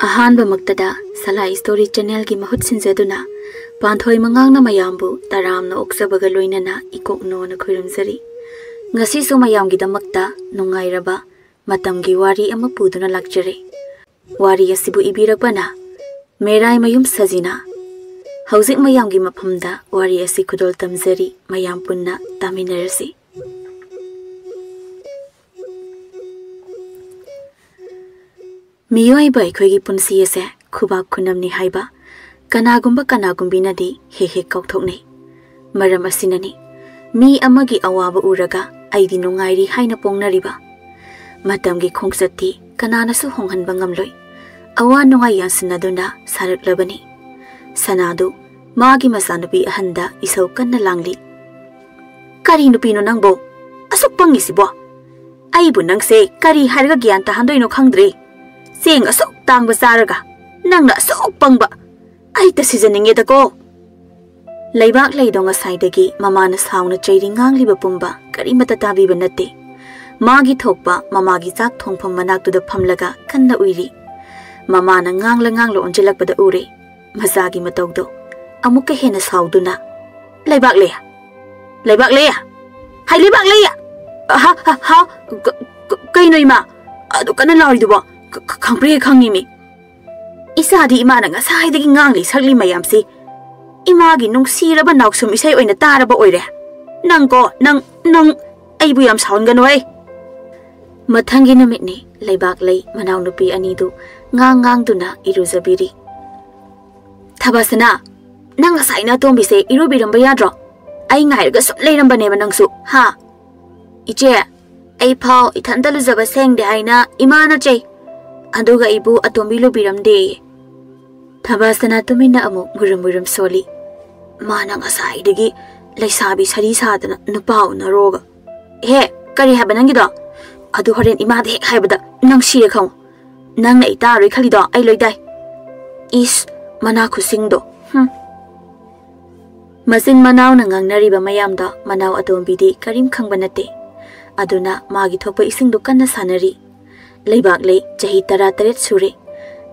Ahanba Maktada, Sala Story Channel ki mahut sinzaduna, Panthoi Mangang Meraimayum Taram na Oksabaga Luinana, Ikokno na Kurimzari. Ngasi sumayam gidamakta, Nungairaba, Matamgi wari amapuduna lakjare. Wari asibu ibirabana, Meraimayum Sajina. Hauzik mayam gi mapamda, wari asi kudol tamzari, mayam punna taminarasi. Miyoi bai koi gi punsi ase khubak khunam ni haiba kanagumba kanagumbina di he kauthokni maram asinani mi amagi awaba uraga aidi nungairi haina pongnariba matamgi khongsati kanana su honghanba ngamloi awa nungai yansinaduna saraklabani sanadu magi masanupi ahanda isau kanna langli kari nupino nangbo asuk pangisibo aibu nangse kari harga gyan tahandoino khangdre Sing asok tang basaraga, nang na asok pangba, ay ta seasoning ito ko. Leibaklei dong asay dagi mamana saung na chay ringang liba pumba, kari matatabi ba nati. Magi thokpa, mamagi sak thongpang manak to da pamlaga, kan na uiri. Mamana ngang lo onjilak pada uri, masagi matogdo. Amuk kahina saudo na. Leibaklei Hai Leibaklei ha, kay no ima, ado ka na lawri duba. Kangpre kangimi isa di ima na nga sahay dagi ngangli sagli mayam si ima gi nung siraba naksum isay oy na taraba oy re nang ay buyam saun ganoy mathangi namit ni Leibaklei manaw nupi anidu ngang duna iruzabiri thabasana nang asay na tombi se irubiram ba yadro ay ngairga sum leiramba ne manangsu ha iche ay pau ithanda luzaba seng de haina ima na chay Aduga ibu atomilo biramde. Thabasana tumina amu murum soli. Manang asay dagi laisabi sari sadana nupao na roga. He, kari habanangido. Adu horen imade hek haibada nang siya kang. Nang na itari kalido ay loyday. Is manaku singdo. Masin manaw nangang nariba mayamda manaw atombidi karim kang banate. Aduna magi thokpa isingdo kanna sanari. Leibaklei jahi tara taret sure.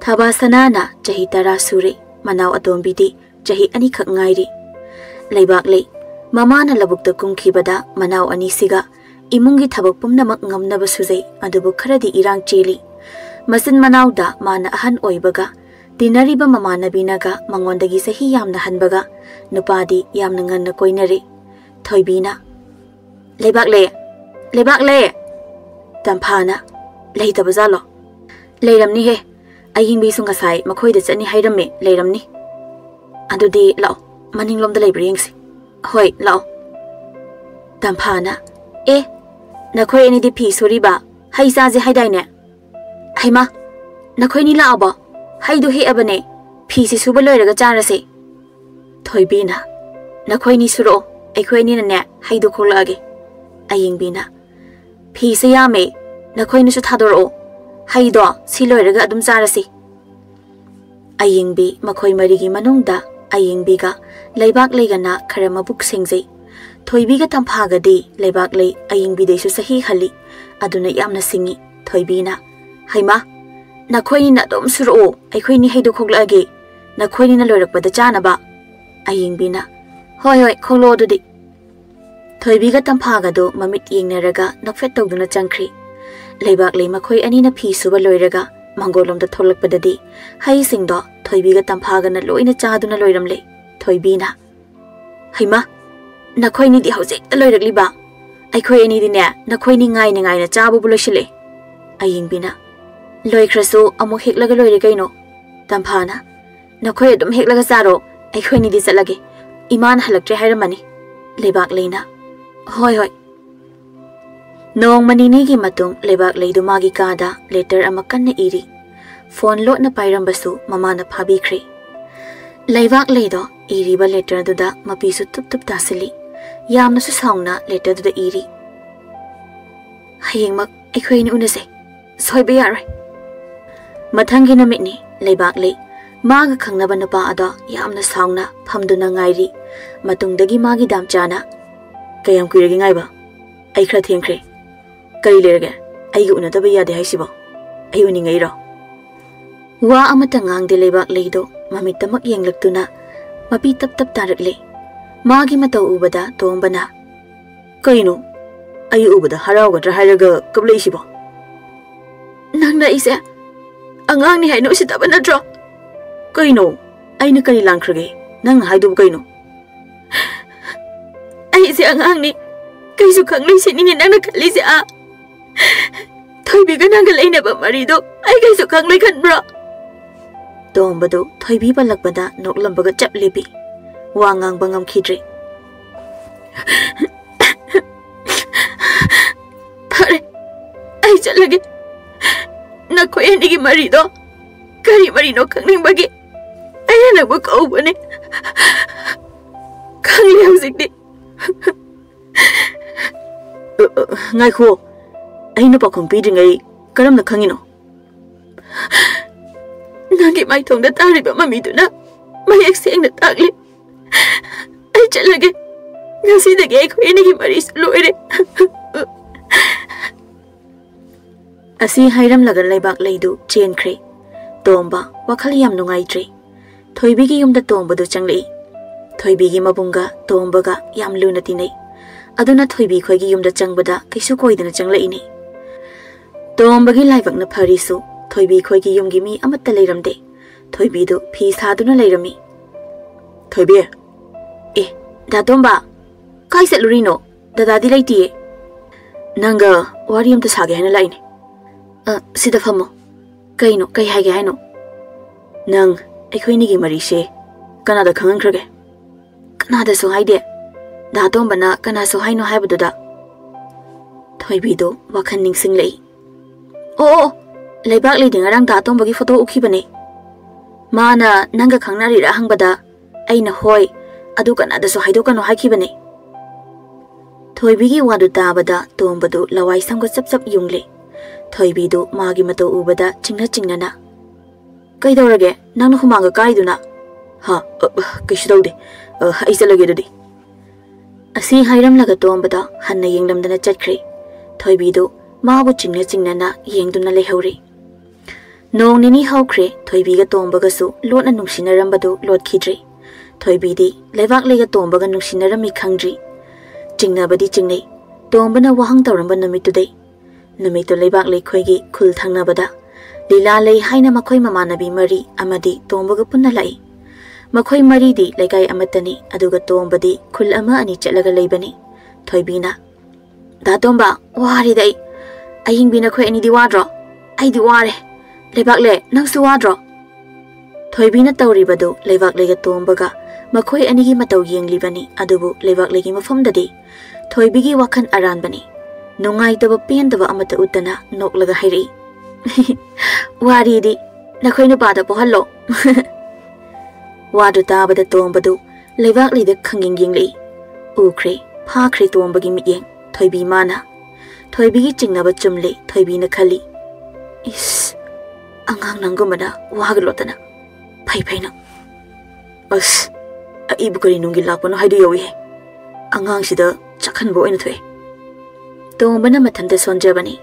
Thabasana na jahi tara sure. Manaw atombidi jahi ani khak ngairi. Leibaklei mama na labukta kumkhibada manaw ani siga imungi thabak pumnamak ngamnaba suzai adubu kharadi irang cheli. Masin manaw da mana ahan oibaga dinariba mama nabinaga mangondagi sahi yamna hanbaga nupadi yamna nganna koinare. Thoibina Leibaklei Tamphana Leita bazalo. Leiramni he. Aying bisung asay makoy da chani hayrami leiramni. Ando di lao. Maning lom da leibrings. Hoy lao. Tamphana. Nakoy ani di pi suri ba. Hay sa zi hayday ne. Hay ma. Nakoy ni lao ba. Hay do he abane. Pi si suba loy raga chara si. Thoy bina. Nakoy ni suro. Akoy ni na ne. Hay do ko lagi. Aying bina. Pi si yame. Nakoy nisu thadoro haido siloiraga adum charasi ayingbi makoy marigi manungda ayingbi ga Leibaklei gana khara mabuk singjai thoibi ga tamphaga di Leibaklei ayingbi desu sahi khali aduna yamna singi thoibina haima nakoy ni na dom suro aikoi ni haido khoglage nakoy ni na loirakpada chanaba ayingbi na hoi kholo dudi thoibi ga tamphaga do mamit yengnaraga nokfet tawduna changkhri Leibaklei makoy ani na pi suba loiraga mangolom da tholak padadi hai singdo thoibi ga tamphaga na loina chaduna loiramle thoibina haima nakoy ni di hauze loirakli ba aikoi ani di ne nakoy ni ngai na chabu buloshile ayingbina loikhrasu amu heklaga loire kaino tamphana nakoy adum heklaga zaro aikoi ni di chalage iman halaktre hairamani Leibaklei na hoi Nong manini gi matung Leibaklei du magi kada letter amakan na iri. Phone lot na pairam basu mama na phabi khri. Leibaklei do iri ba letter du da mapisu tup tasili. Yam na su saungna letter du da iri. Hayeng mak aikoi ni unase. Soibe yarai. Mathangi na mitni Leibaklei maga khangnaba nupa ada yam na saungna phamduna ngairi. Matungdagi magi damchana. Kayam kuiragi ngai ba. Ai khra thengkhre. Kari lerage, ay una tabi yade hay sibo. Ay uning ayro. वा अमता ngang Leibaklei do mamittamak yenglaktuna mapi tap tap tarakle magi matau ubada tombana kaino ayu ubada harawgadra hairaga kablei sibo nangna ise angang ni haino sitaba natro kaino aina kari langkrage nang haidu kaino ai se angang ni kaisu khanglei sinini nangna khali se a thoibi ga nang leina ba mari do ai kaisu khanglei khanbra tombado thoibi balakbada noklambaga chap lebi wangang bangam khidre pare ai chalage na ko eni gi mari do kari mari no khangning bagi ai na bu ko bane khangli hauzik di ngai kho ai no pa khong pi ding ai karam na khangino nagi mai thong da tari ba mami du na mai exeng na takli ai chalage ngasi da ge ko eni gi mari loire asi hairam lagan Leibaklei du chen khre tomba wakhali yam nungai tre thoibi gi yumda tomba du changlei thoibi gi mabunga tomba ga yam luna tinai aduna thoibi khoi gi yumda changbada kaisu koidana changlei ni tomba gi laibak na pharisu thoibi khoi gi yum gi mi amatta leiramde thoibi du phi saduna leirami thoibi da tomba kai se lurino dada di leiti nanga wari am ta sage hana laini sida famo kaino kai hage haino nang aikhoini gi mari se kanada khangang khrage kanada so haide da tomba na kana so haino haibudu da thoibi do wakhan ningsing lei Leibaklei dingarang da tomba gi photo ukhi bane mana nanga khangnari ra hangbada aina hoi adu kanada so haido kano haiki bane thoibi gi wadu tabada tomba do lawai samga chap chap yungle thoibi do magi mato ubada chingna na kai dorage nang humanga kai duna ha kishidaude ai salage dadi asi hairam laga tomba da hanna yenglamdana chakre thoibi do mabu chingna na yengduna lehore nong nini haukre thoibi ga tomba ga su lotna nungsinarambadu lot khidre thoibi di Leibaklei ga tomba ga nungsinarami khangdri chingnabadi chingnei tombana wahang tawramba namitu dei namitu Leibaklei khoigi khul thangnabada lila lei haina makhoi mamanabi mari amadi tomba ga punna lai makhoi mari di legai amatani aduga tomba di khul ama ani chalaga leibani thoibina da tomba wari dei aying bina khoi ani di wadro ai di ware Leibaklei nang su wadro thoibina tawribadu Leibaklei ga tomba ga makhoi ani gi matau yenglibani adubu Leibaklei gi mafam dadi thoibi gi wakhan aran bani nungai taba pen taba amata utana noklaga hairi wari di nakhoi na pada pohallo wadu tabada tombadu Leibaklei da khanging yenglei ukre phakre tomba gi miyeng thoibi mana thoibi gi chingnaba chumle thoibi na khali is angang nangumana waglotana phai na as ibu kari nungi lakpano haidu yawi angang sida chakhan bo ina thwe tombana mathanta sonjabani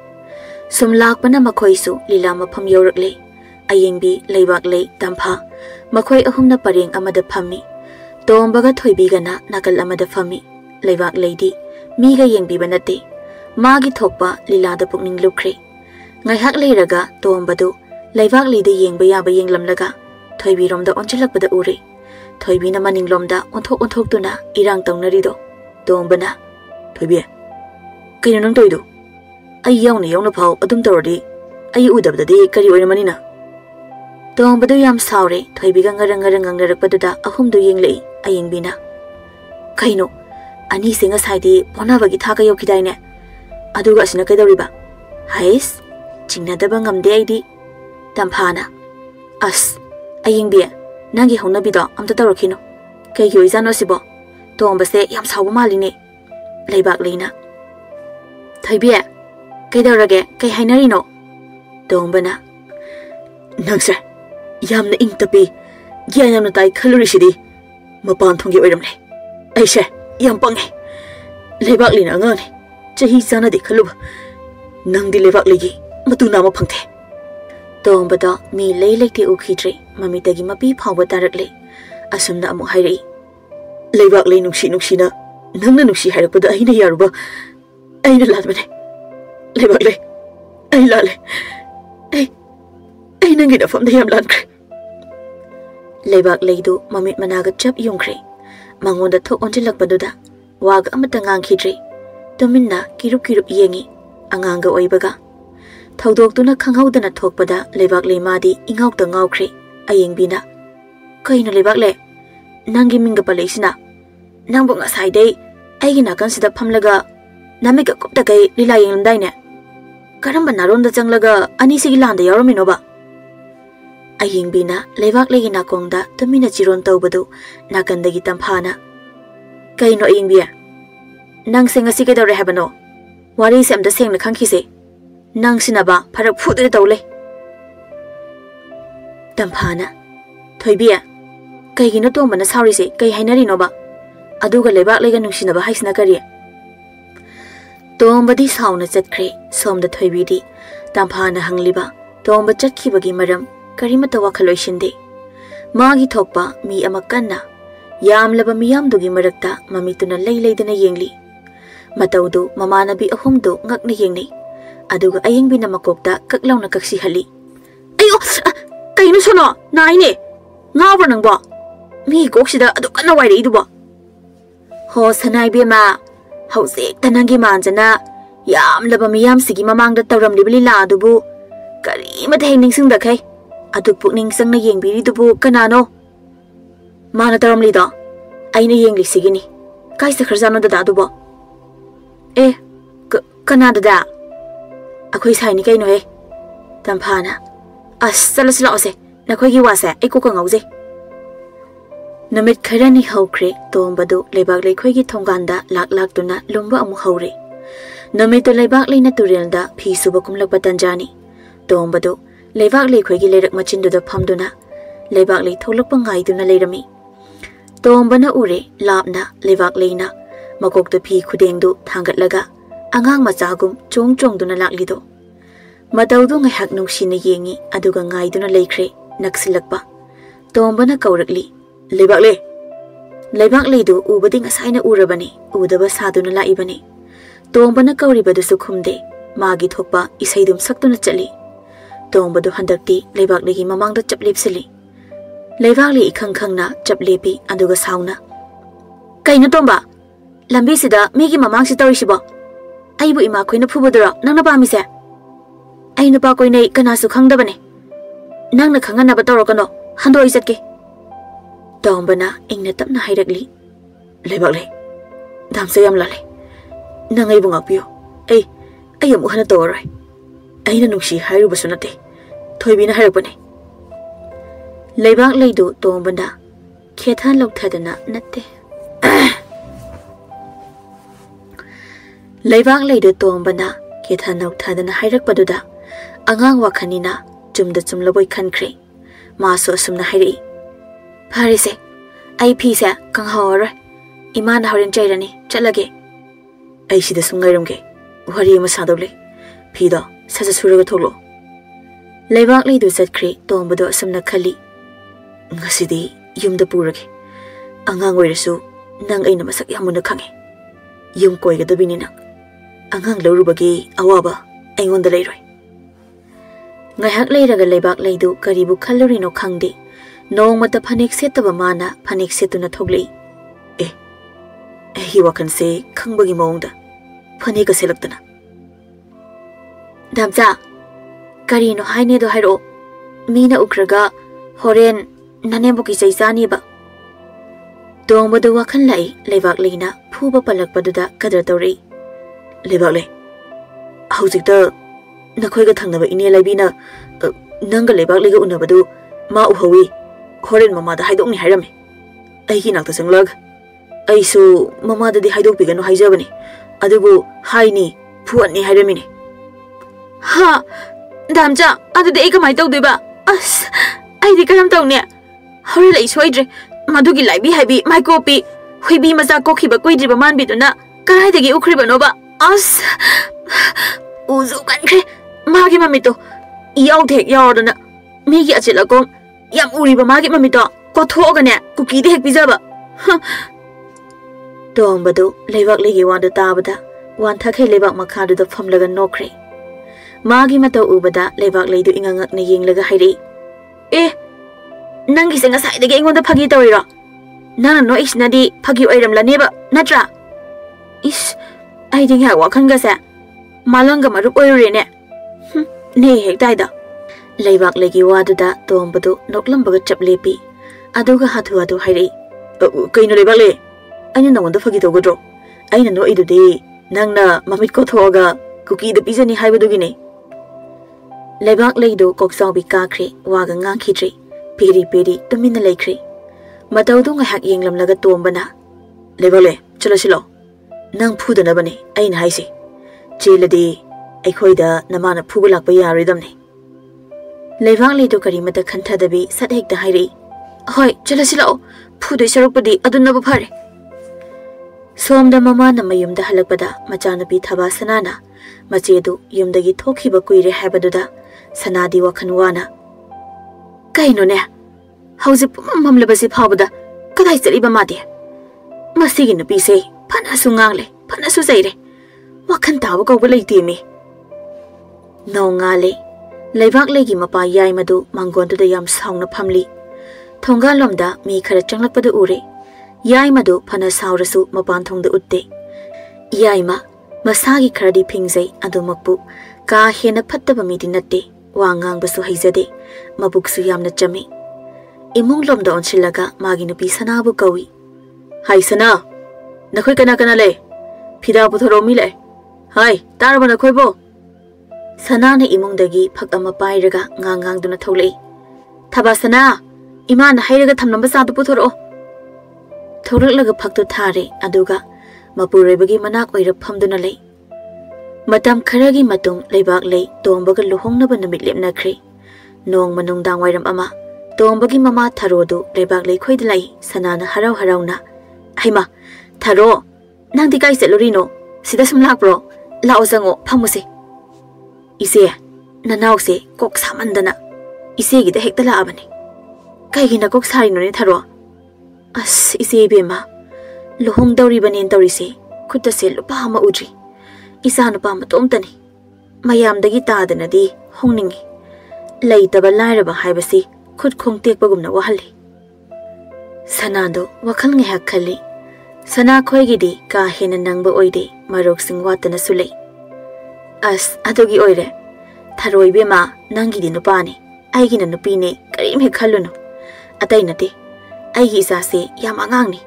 sum lakpana makhoi su lila mafam yaurakle ayengbi Leibaklei tampha makhoi ahumna pareng amada phammi tombaga thoibi gana nakal amada phammi Leibaklei di mi ga yengbi banate magi thokpa lila da pukning lukre ngai hak leiraga tombadu Leibaklei da yengba yaba yenglamlaga thoibi romda onchilakpada ure thoibi na maning lomda onthok tuna irang tawnari do tombana thoibi kaino nang toido ai yauna phau adum tawrdi ai udabda de kari oina manina tombadu yam saure thoibi ga ngarang ngangnarakpada ahumdu yenglei ayengbina kaino ani singa saidi ponabagi thaka yokidaine aduga asina kaidawriba hais chingnadaba ngamde aidi tamphana as ayengbi nangi hongnabido amta tawrakhino kaygi oizano sibo tombase yam sawba maline Leibaklei na thoibi kaidawrage kai hainarino tombana nangse yamna ingtapi gyanamna tai khalurishidi mapan thongi oiramle aise yam pange Leibaklei na ngani chahi sana de khaluba nangdi Leibaklei gi matuna ma phangthe Toombado mi lei leite ukhidre mamitagi mapi phawba tarakle asumna amu hairei Leibaklei nuksina nangna nuksi hairakpada aina yaruba aina ladbane Leibaklei ai lale ai nangi dafamda yam lankre Leibaklei du mamit managa chap yungkre mangonda thok onjilakpaduda waga amata ngangkhidre tuminna kirup yengi anganga oibaga Thaudokduna khanghaudana thokpada Leibaklei madi ingawta ngawkhre ayingbina kaino Leibaklei nangi minga paleisina nangbo ngasai dei aigi nakan sida phamlaga namika kopta kai lila yengdaine karamba naronda changlaga ani sigi landa yaramino ba ayingbina Leibaklei gi nakongda tumina chiron tawbadu nakandagi tamphana kaino ayingbia nang senga sike dore habano wari semda sengna khangkhise nang sinaba pharak phudre tawle tamphana thoibia kaigino tombana sauri se kai hainari no ba aduga Leibaklei ga nungsinaba haisna kari tombadi sauna chatkhre somda thoibidi tamphana hangliba tomba chatkibagi maram karimata wakhaloi magi thokpa mi amakanna yamlaba miyamdugi marakta mamituna leileidana yengli mataudu mamanabi ahumdu ngakna yengni aduga ayingbina makokta kaklauna kaksi hali ayo kaino sono naine ngawra nangba mi koksida adu kana waire iduba ho sanai bema hause tanangi manjana yamlaba miyam sigi mamangda tawramlibli la adubu karimata hengningsing da kai adu pukning sangna yengbiri dubu kanano mana tawramli da aina yengli sigini kaisa kharjano da aduba kanada da akhoi saini kaino he tamphana salasla ose nakhoi gi wase eko ka ngauze namit kharani hawkre tombadu Leibaklei khoi gi thonganda lak tuna lumba amu hawre namit to Leibaklei na turelda phi suba kumlak patanjani tombadu Leibaklei khoi gi lerak machindu da phamduna Leibaklei tholak pangai duna leirami tombana ure lapna Leibaklei na makokta phi khudengdu thangatlaga angang machagum chong duna laklido mataudu ngahak nungsina yengi aduga ngaiduna leikhre naksilakpa tombana kaurakli Leibaklei du ubadi ngasaina urabani udaba saduna laibani tombana kauribadu sukhumde magi thokpa isaidum saktuna chali tombadu handakti Leibaklei gi mamangda chaplipsili Leibaklei ikhangkhangna chaplepi aduga sauna kaina tomba lambi sida migi mamangsi tawisiba aibu ima khoina phubudura nangna pamise aina pa koinai kanasu khangdabane nangna khangana ba tawrakano handoi jatke tombana ingna tapna hairakli Leibaklei damse yam lale nangai bunga pio ai amu hana tawrai aina nungsi hairu basunate thoibina hairakpane Leibaklei du tombana khethan lokthadana natte Leibaklei du tombana khethan lokthadana hairakpaduda angang wakhanina chumda chumlaboi khankre maso asumna hairi Parise ai phise kanghawar imana horen chairani chalage ai sida sungairamge wari ma sadole phida saja suraga tholo Leibaklei du chatkre tombado asumna khali ngasidi yumda purage angang oirasu nang aina masak yamuna khange yum koiga dabini nang angang lorubagi awaba aingonda leiroi ngahak leiraga Leibaklei du karibu khallurino khangde Nongmata phanek setaba mana phanek setuna thoglei hi wakan se khangbagi maungda phaneka selaktana damcha karino haine do hairo mina ukraga horen nanemboki jaisani ba tongbodo wakan lai Leibaklei na phuba palakpaduda kadar tawrei Leibaklei haujikta nakhoiga thangnaba ine laibina nanga Leibaklei ga unabadu ma uhawi horen mamada haidokni hairame aigi nakta changlag aisu mamada di haidok pigano haijabani adubu haini phuani hairamini ha damcha adu de ekamai tawdeba ai di karam tawne hore lai soidre madugi laibi haibi micropi huibi maza kokhiba koidriba manbiduna karaidagi ukhriba noba uzu kankre magi mamito Yaw tek yawdana migi achilagom yam uriba magi mamito kothogane kuki de hek bijaba Dombadu Leibaklei wanda tabada wan thakhe lebak makhadu da famlaga nokre Magi mata ubada Leibaklei du ingangak na yenglaga hairi Nangi se ngasai dege ingonda phagi tawira Nana no isnadi phagi oiramlaneba natra Is ai ding ha wakhan ga sa malanga marup oirene ne hek daida Leibaklei gi wada dombadu noklambaga chaplepi aduga hathu adu hairi kaino Leibaklei Aina nangwanda phagi tawgadro aina no idudi nangna mamit ko thoga kuki da pizani haibadugine Leibaklei do koksawi kakre waga ngangkhidre peri peri tumina laikre matawdu nga hak yenglamlaga tombana Leibaklei chalasilo nang phudana bane aina haise cheladi aikhoida namana phuba lakpa yaridamne Leibaklei do karimata khanthadabi sathekta hairi hoi chalasilo phudoi sarupadi adunna phare Somda mama na mayumda halakpada machanapi thaba sanana machedu yumdagi thokhiba kuire habaduda sanadi wakhan wana kaino ne hauji mamlabasi phawda kadai chaliba mate masigi nupi se phana sungangle phana su jaire wakhan tawa ko leite me nongale Leibaklei gi mapa yai madu mangondu da yam saungna phamli thonga lomda mi khara changlakpada ure Yai madu phana saurasu mapan thongda utte Yai ma masagi kharadi phingzai adumakpu ka hena phattaba midi natte wangang basu haizade mabuksu yamna chame imung lomda onchilaga magi nupi sanabu kawi Hai sana nakhoi kana le phida puthoro mi le Hai tarba nakhoi bo Sana na imung dagi phak ama pairaga ngangang duna tholei Thaba sana iman hairaga thamnamba sadu puthoro Thorlaga phaktu thare aduga mapurebagi manak oira phamduna lei matam kharagi matung Leibaklei tombaga luhongnaba namit lepnakhre nong manung dang wairam ama tombagi mama tharodu Leibaklei khoidlai sanana harau harauna haima tharo nangdi kai selorino sida sum lakbro lao zango phamuse ise nanawse kok samandana ise gi da hekta la abani kai gi na kok sarino ne tharo As ise bema lohong dawri banin tawrise khutta se lupa ma udri isa nupa matomtani mayam dagi tadana di hongningi leitaba lairaba haibasi khut khongtek bagumna wahali sanado wakhal nge hakhali sana khoigi di ka hena nangba oide marok sing watana sulei as adogi oire tharoi bema nangi di nupani aigi na nupine karim he khalunu atai nate Aigi isase yam angangni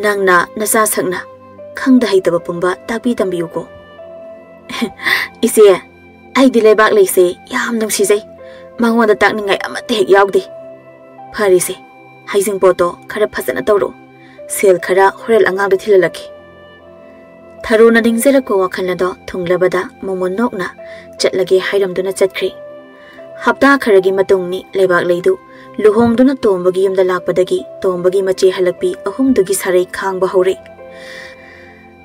nangna nasa sakna khangda haitaba pumba tabi tambiyuko Ise ai di Leibaklei se yam nungsijai mangwanda takningai amate hek yawde phari se haijing poto khara phajana tawro sel khara horel angangda thilalaki Tharuna dingzera ko wakhalado thunglabada momonokna chatlage hairamduna chatkri Hapta kharagi matungni Leibaklei du luhongduna tombagi yumda lakpadagi tombagi mache halakpi ahumdugi sarai khangba hore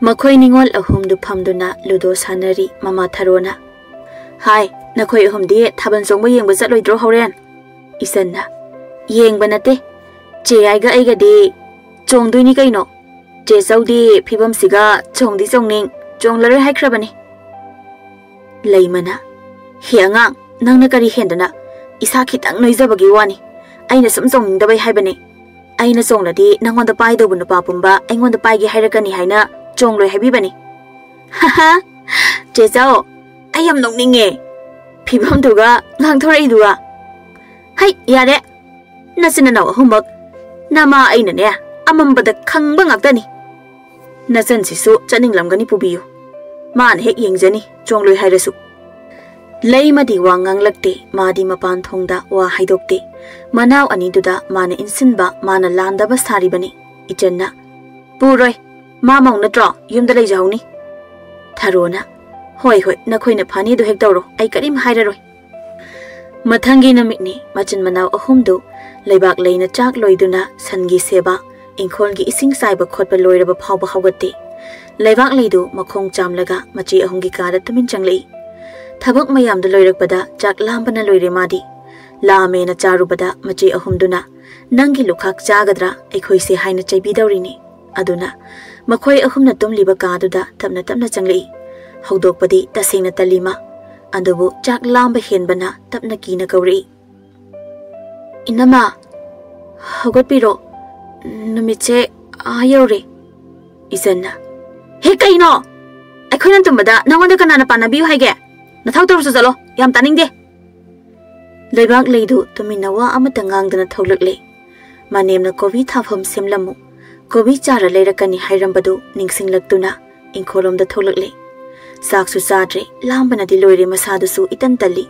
makhoi ningol ahumdu phamduna ludo sanari mama tharona Hai nakhoi ahumdi thaban songba yengba chatloidro horen Isanna yengba nate che aiga aiga de chongdoini kaino che saudi phibam siga chongdi chongning chonglare haikrabani Leimana hiangang nangna kari hendana isa khitang noizabagi wani aina sum chongning haibane aina chongladi nangonda paido bunu papumba aingonda paigi hairakani haina chongloi haibibani haha chezao ayam nokninge phibam duga ngangthorei duga hai yare nasina naw humak nama aina ne amambada khangba ngaktani nasan sisu chaninglamgani pubiyu man hek yengjani chongloi hairasu Leimadi wangang lakte madi mapan thongda wa haidokte manaw aniduda mana insinba mana landaba saribani ichanna puroi ma maung natro yumda leijahuni Tharona hoi hoi nakhoina phani du hek tawro ai karim hairaroi mathangi namitni machin manaw ahumdu Leibaklei chak loiduna sangi seba ingkholgi ising saiba khotba loiraba phawba hawgatte Leibaklei du makhong chamlaga machi ahumgi kada tumin changlei Thabak mayam da loirakpada chak lambana loire madi. Lame na charubada machi ahumduna nangi lukhak chagadra ekhoi se haina chaibi dawrini. Aduna makhoi ahumna tumliba kaduda tapna tapna changlei. Haudokpadi tasengna talima. Adubu chak lamba henbana tapna kina kauri. Inama Hogapiro Numiche Ayore Isana He Kaino I couldn't tumada no one can panabi hage Natautor Salo Yam Tanning de Leibaklei do to Minawa Amatangang than a tolukle. My name na Kovi Tafum Simlamu Kovi Chara later Kani Hirambadu Ningsing Laktuna in Kolom the tolukle. Saksu Sadre Lambana di Lori Masadasu Itantali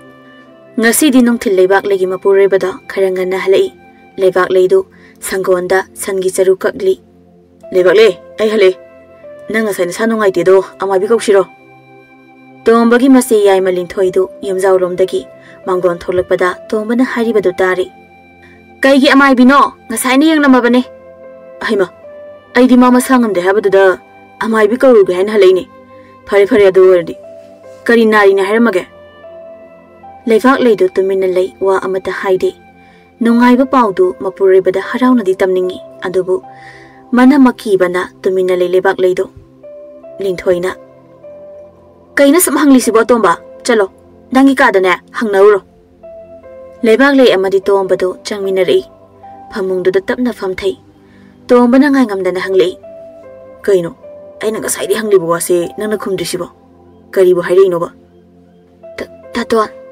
Ngasi dinong til Leibaklei Mapurebada Karangana Halei Leibaklei do Sangonda Sangi Saru Kakli Leibaklei ay hale Nanga sa sanong ay tido amabikaw shiro Tombagi masi yay malintoy do yamzaw romdagi Manggon tolagpada tomba na haribado tari Kaigi amay bino ngasay niyang namabane Ay ma ay di mama sangam de habado da amay bikaw rugahan halay ni Pari ado wardi Kari nari na haramage Leibaklei do tuminalay wa amata hayde Nungay ba pao do mapurebada haraw na di tamningi adubo Mana makiba na tuminalay Leibaklei do Lintoy na Kay na samahang lisibo tomba Chalo Dangi kada na hang nauro Leibaklei amadi tomba do chang minari Pamung do datap na famtay Tomba na ngay ngamda na hanglay Kay no Ay nangasay di hanglibo wasi nang nakumdisibo Karibo hayri no ba Tatuan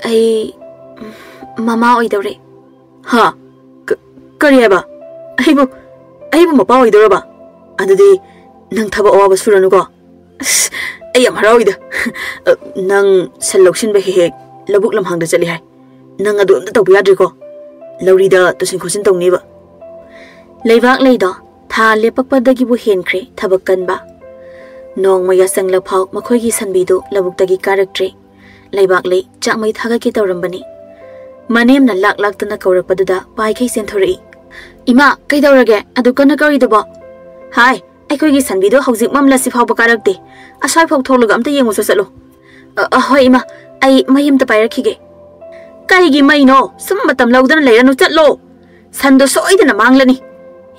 Ay Mama oy daw re Ha Kariya ba Aybo mapa oy daw ba Ano di Nang taba owa basurano ko Ay am haraw ida Nang saloksin ba hihik Labuk lamhang da chali hay Nang adu amda tawbiyadri ko Lawri da tusin kusin tong ni ba Leibaklei do Tha lepakpadagi bu henkre thabakan ba Nong maya sang laphaw makhoi gi sanbi do labuk dagi karaktre Leibaklei chakmai thaga ki tawrambani Manem na lak tana kaurakpaduda pai khai senthori Ima kai dawrage adu kana kawi dabo Hai aikoi gi sanbi do hauzik mamla sifaw bakarakte asai phok tholuga amta yengu so salo Hoi ima ai mayim ta pairakhige Kai gi mai no sum matam lawdana leiranu chatlo Sando soidana manglani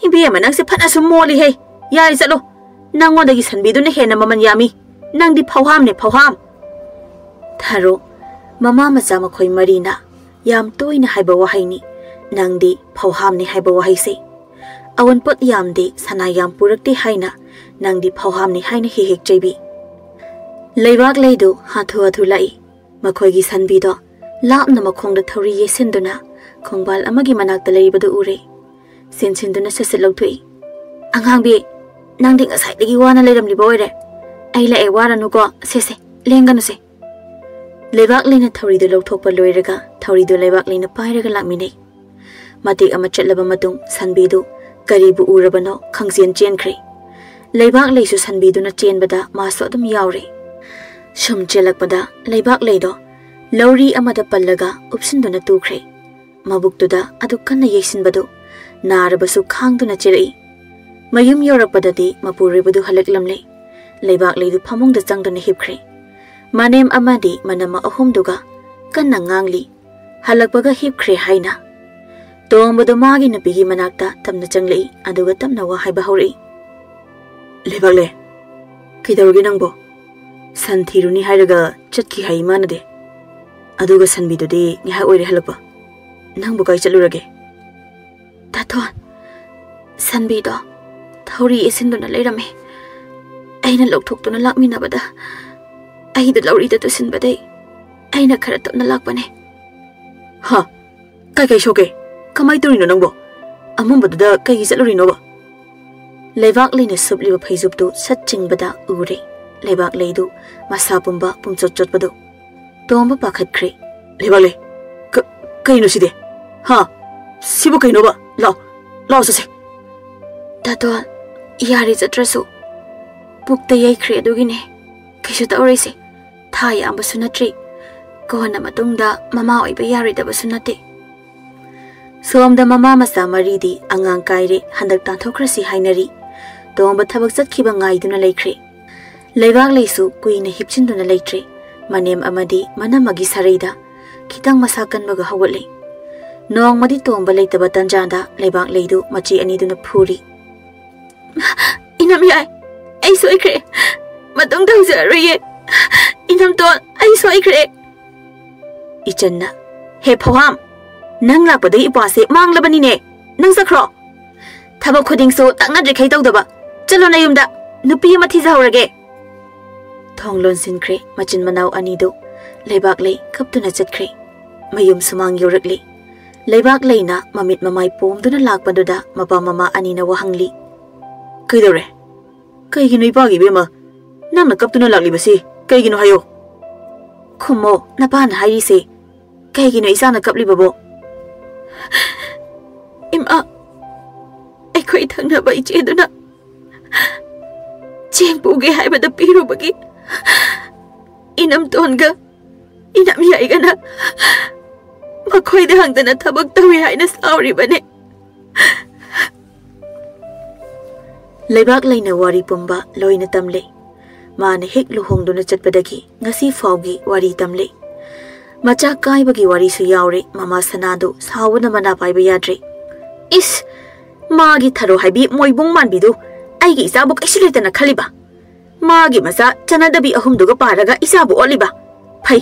Ibi amanang se phana sum moli he Yai chatlo Nangoda gi sanbi do na hena maman yami Nang di phawham ne phawham Tharo mama macha makhoi marina Yam toina haiba wahai ni Nangdi phawham ni haiba wahai se Awan pot yam di sana yam purakti haina Nangdi phawham ni haina hi hik jaibi Leibaklei do hathu lai Makhoi gi sanbi do Lap na makhong da thori yesin duna Khongbal amagi manak da leibadu ure Sin duna sasilog tui Anghang bi Nangdi ngasay digi wana leiram libo ere Ay la e waranu ko se lenganu se Leibaklei na thori do lawthokpa loiraga thori do Leibaklei na pairaga lakminei Matik ama chatlaba matung sanbi do karibu urabano khangsian chenkre Leibaklei su sanbi do na chenbada maso adum yaure Sum chelakpada Leibaklei do lawri amada pallaga upsin do na tukre Mabuk do da adu kanna yesinbado narabasu khang do na chirai Mayum yorakpada di mapuribadu halaklamle Leibaklei do phamung da chang do na hipkre Manem amadi manama ahum duga kanna ngangli halakpaga hipkre haina Tombado magi na pigi manakta tamna changlei aduga tamna wa haiba hori Leibaklei kidawgi nangbo santhiruni hairaga chatki hai manade aduga sanbido de ngiha oire halakpa nangbo kai chalurage Taton sanbido thori esinduna leirame aina lokthokuna lakminabada Ay da lawri da tusin baday Ay na karatap na lakpane Ha Kay shoke Kamay turino nangbo Among bada da kay gisaluri no ba Leibaklei na subli ba phaizub do satching bada ure Leibaklei do masapumba pumchot bado Tomba pakhat kre Leibaklei Kay no side Ha Sibo kay no ba Lao sa se Tato Yari zatraso Bukta yay kre adugine Kaisho ta ore se Thai amba sunatri Kohana matungda mama oiba yari daba sunate Somda mama masa maridi angang kaire handak tanthokrasi hainari Tomba thabak chatkiba ngai duna leikre Leibaklei su kuina hipchinduna leitre manem amadi manamagi sarida kitang masakan maga hawali nong madi tomba leitaba tanjanda Leibaklei du machi ani duna phuri inam yai ai soikre matong tawjariye inam ton ai soikre ichanna he phawam nang lakpadai ipase manglabani ne nang sakro thaba khuding so takna drikhai tawdaba chalo na yumda nupi ma thijawrage thonglon sinkre machin manau ani do Leibaklei kaptuna chatkre mayum sumang yorakli Leibaklei na mamit mamai pomduna lakpaduda mapa mama ani na wahangli kaidore kaigino ipagi bema namna kaptuna lakli basi kaigino hayo khumo napan hairi se kaigino isana kapli babo ima ai khoi thangna bai che duna cheng puge haibada piru bagi inam tonga inam yai gana makhoi de hangdana thabak tawi haina sauri bane Leibaklei na wari pumba loina tamle mane hek luhongduna chatpadagi ngasi fawgi wari tamle macha kai bagi wari su yaure mama sanado sawuna mana paiba yadre is magi tharo haibi moibung manbidu aigi isabu kaisulitana khaliba magi masa chanadabi ahumduga paraga isabu oliba phai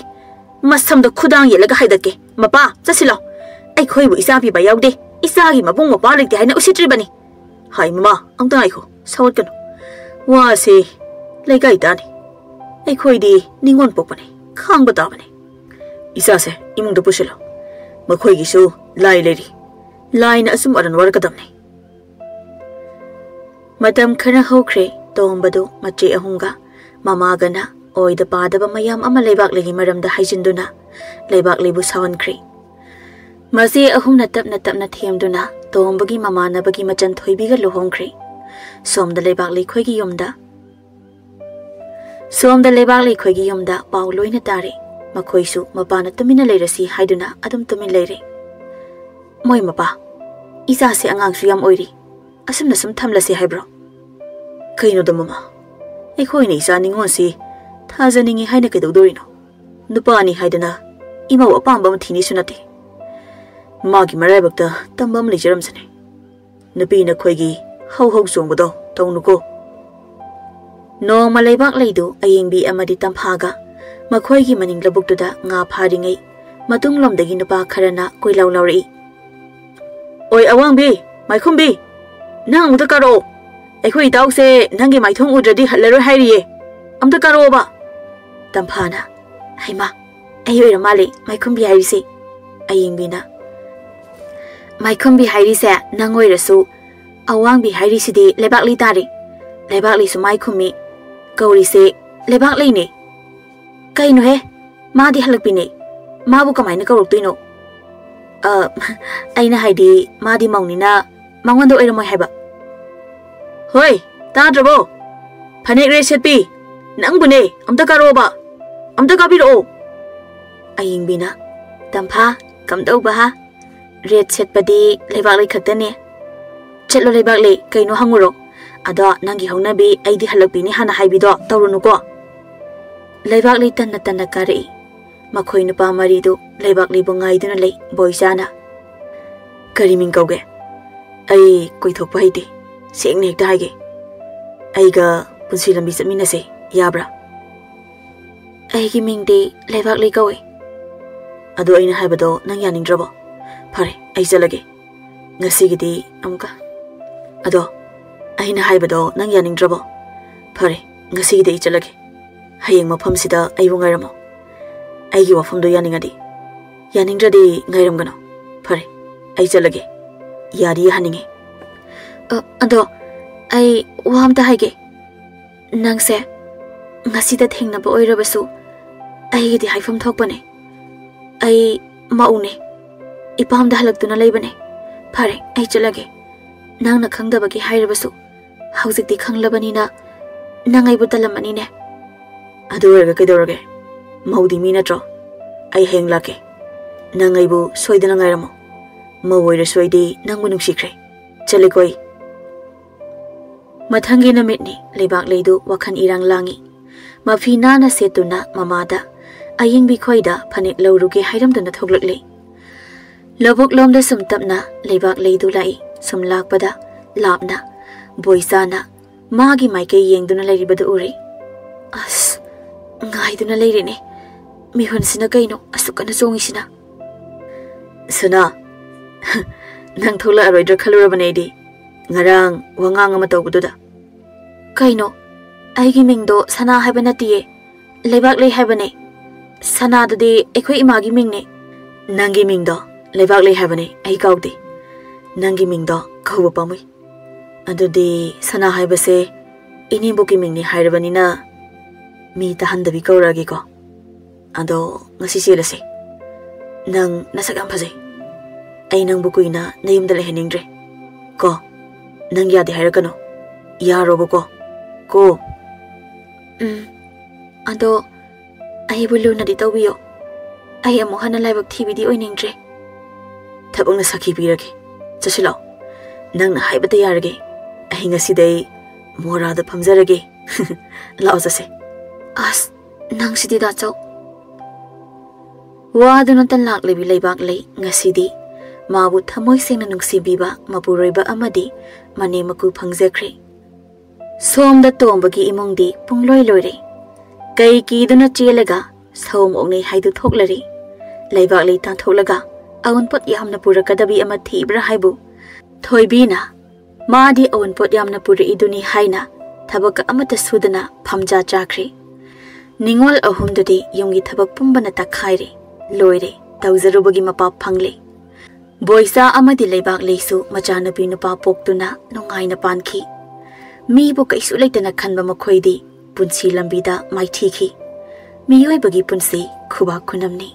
masamdo khudang yelaga haidake mapa chasilo ai khoibu isabi ba yaude isagi mabung mapa lekte haina usitri bani hai mama angta ai kho sawat kanu wa se leikai tani ai khoidi ningon pokpane khang bata bane isa se imung do pusilo makhoi gi su lai leri lai na asum aran war kadam ne matam khana hokre tombadu mache ahunga mama gana oida padaba mayam ama Leibaklei gi maramda haijinduna Leibaklei bu sawankre masi ahum na tapna themduna tombagi mama na bagi machan thoibi ga lohongkre somda Leibaklei khoi gi yumda paw loina tare makhoi su mapana tumina leirasi haiduna adum tumin leire moi mapa isa se angang su yam oiri asumna sum thamlasi haibro kaino da mama ai khoi ni sa ningon si thajaningi haina kedodorino nupani haiduna imau apamba mathini sunate magi maraibakta tambam lejaram sane nupi na khoigi hau songbodo tawnuko noma Leibaklei du ayengbi amadi tamphaga makhoi gi maning labuktuda nga pharingai matung lomdagi nupa kharana koilaw lawri oi awangbi maikhumbi nang amta karo aikhoi tawse nangi maithong udradi hallaroi hairiye amta karo ba tamphana haima ayoi ramale maikhumbi hairisi ayingbina maikhumbi hairise nangoi rasu awangbi hairisidi Leibaklei tari Leibaklei su maikhumi kaurise Leibaklei ne kaino he madi halakpini mabu kamaina kauroktoino aina haidi madi maunina mangondo oiramoi haiba hoi tadrabo phanek re setpi nangbune amta karoba amta kabiro ayingbina tampha kamdauba ha red setpadi Leibaklei khaktane chetlo Leibaklei kaino hanguro ado nangi haunabi aidi halakpini hana haibido tawrunuko Leibaklei tanna kari makhoi nupa maridu Leibaklei bu ngaiduna lei boisana kari ming kauge ai koithokpa haiti seng nek daige aiga punsi lambi chatminase yabra aigi mingdi Leibaklei kawe ado aina haibado nang yaningdrabo phare ai jalage ngasigidi amka ado aina haibado nang yaningdrabo phare ngasigidi ai jalage hayeng mafam sida aibu ngairamo aigi wafam do yaningadi yaningdradi ngairamgano phare ai jalage yari haninge ado ai wamta haige nangse ngasida thengnaba oirabasu aigidi haifam thokpane ai maune ipamda halaktuna leibane phare ai jalage nangna khangdabagi hairabasu haujikti khanglabanina nangai butalamani ne aduraga kedorage maudi minatro ai henglake nangai bu soidana ngairamo mawoira soidi nangu nungsikre chalikoi mathangi namitni Leibaklei du wakhan irang langi mafina na setuna mamada ayingbi khoida phanik lauruge hairamduna thoglakle lobok lomda sum tapna Leibaklei du lai sum lakpada lapna boisana magi maike yengduna lairibadu uri as ngaiduna lairine mihon sina kaino asukana songisina Sana nang thola aroidra khalurabane di ngarang wangang ama tawbuda kaino aigi mingdo sana haibana tiye Leibaklei haibane sana dudi ekhoi imagi mingne nangi mingdo Leibaklei haibane ai kaudi nangi mingdo khawba pamui adudi sana haibase ini boki mingni hairabani na mi tahandabi kauragi ko ado ngasi silase nang nasak am phajai ai nang bukuina nayumda leheningdre ko nang yadi hairakano yarobo ko ado ai bulu na di tawiyo ai amu hana laibak thibidi oiningdre thabangna sakhi pirage chasilo nang na haibata yarage ai ngasidai morada phamjarage lao jase as nang sidi da chau waduna tan laklebi Leibaklei ngasidi mabu thamoi sengna nungsibiba mapuroiba amadi mane maku phangjakhre somda tombagi imongdi pungloi loire kai kiduna chelaga som ongnei haidu thoklari Leibaklei tan tholaga aunpot yamna purakadabi ama thibra haibu thoibina madi aunpot yamna pura iduni haina thabaka amata sudana phamja chakre ningol ahumdudi yumgi thabak pumbana takhaire loire tawjarubagi mapa phangle boisa amadi Leibaklei su machanapi nupa poktuna nungaina panki mi bu kaisu leitana khanba makhoidi punsi lambida maithiki miyoi bagi punsi khuba khunamni